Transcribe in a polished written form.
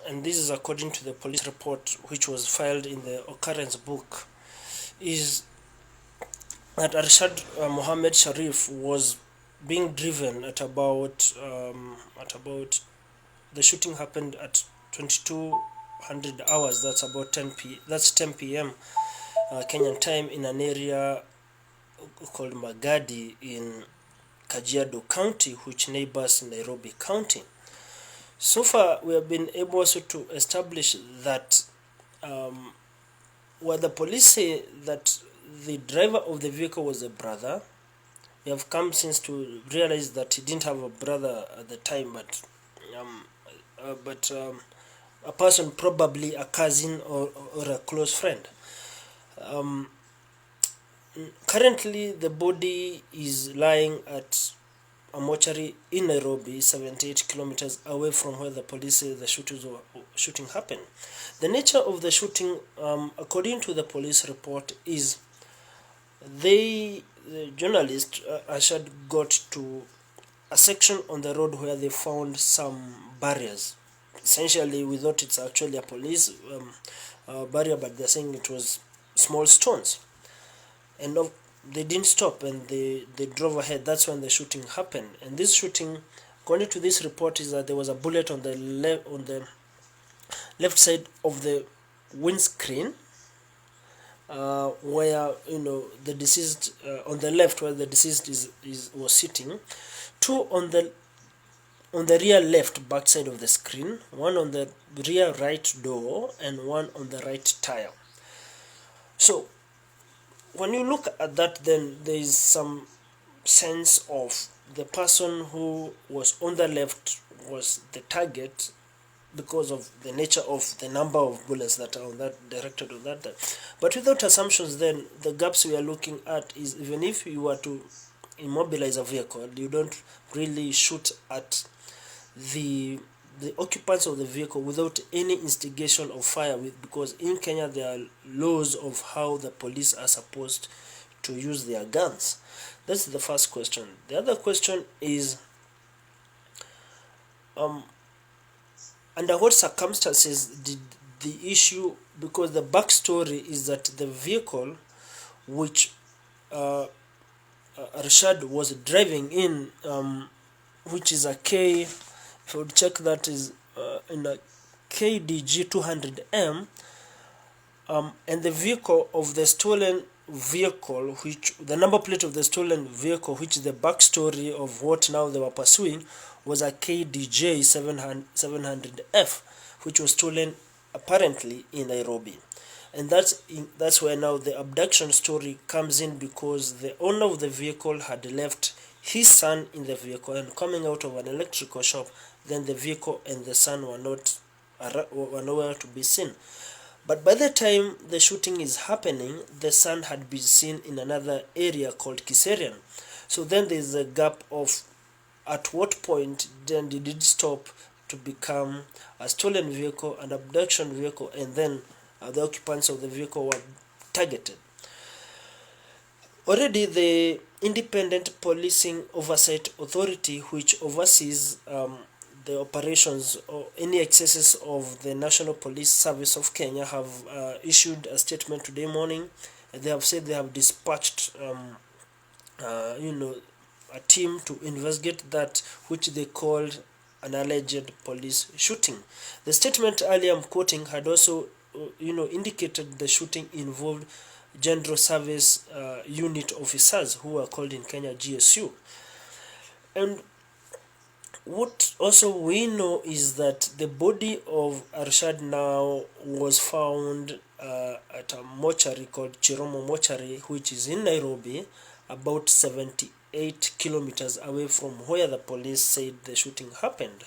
and this is according to the police report which was filed in the occurrence book, is that Arshad Mohammed Sharif was being driven at about the shooting happened at 2200 hours. That's about 10 p.m. Kenyan time, in an area called Gaڑi in Kajiado County, which neighbors Nairobi County. So far, we have been able also to establish that where the police say that the driver of the vehicle was a brother, we have come since to realize that he didn't have a brother at the time, but a person, probably a cousin or a close friend. Currently, the body is lying at a mortuary in Nairobi, 78 kilometers away from where the police say the shooting happened. The nature of the shooting, according to the police report, is the journalist Arshad got to a section on the road where they found some barriers. Essentially, we thought it's actually a police barrier, but they're saying it was small stones. And they didn't stop, and they drove ahead. That's when the shooting happened. And this shooting, according to this report, is that there was a bullet on the left side of the windscreen, where the deceased on the left, where the deceased was sitting. Two on the rear left back side of the screen, one on the rear right door, and one on the right tire. So when you look at that, then there is some sense of the person who was on the left was the target because of the nature of the number of bullets that are on that directed on that. But without assumptions, then the gaps we are looking at is, even if you were to immobilize a vehicle, you don't really shoot at the occupants of the vehicle without any instigation of fire, because in Kenya there are laws of how the police are supposed to use their guns. That's the first question. The other question is, under what circumstances did the issue, because the backstory is that the vehicle which Arshad was driving in, which is a if you would check, that is in a KDG 200M, and the vehicle of the stolen vehicle, which the number plate of the stolen vehicle, which is the backstory of what now they were pursuing, was a KDJ 700F, which was stolen apparently in Nairobi. And that's where now the abduction story comes in, because the owner of the vehicle had left his son in the vehicle, and coming out of an electrical shop, then the vehicle and the son were nowhere to be seen. But by the time the shooting is happening, the son had been seen in another area called Kiserian. So then there is a gap of at what point then did it stop to become a stolen vehicle, an abduction vehicle, and then the occupants of the vehicle were targeted. Already the Independent Policing Oversight Authority, which oversees the operations or any excesses of the National Police Service of Kenya, have issued a statement today morning. They have said they have dispatched a team to investigate that which they called an alleged police shooting. The statement earlier I'm quoting had also indicated the shooting involved General Service Unit officers, who are called in Kenya GSU. And what also we know is that the body of Arshad now was found at a mortuary called Chiromo Mortuary, which is in Nairobi, about 78 kilometers away from where the police said the shooting happened.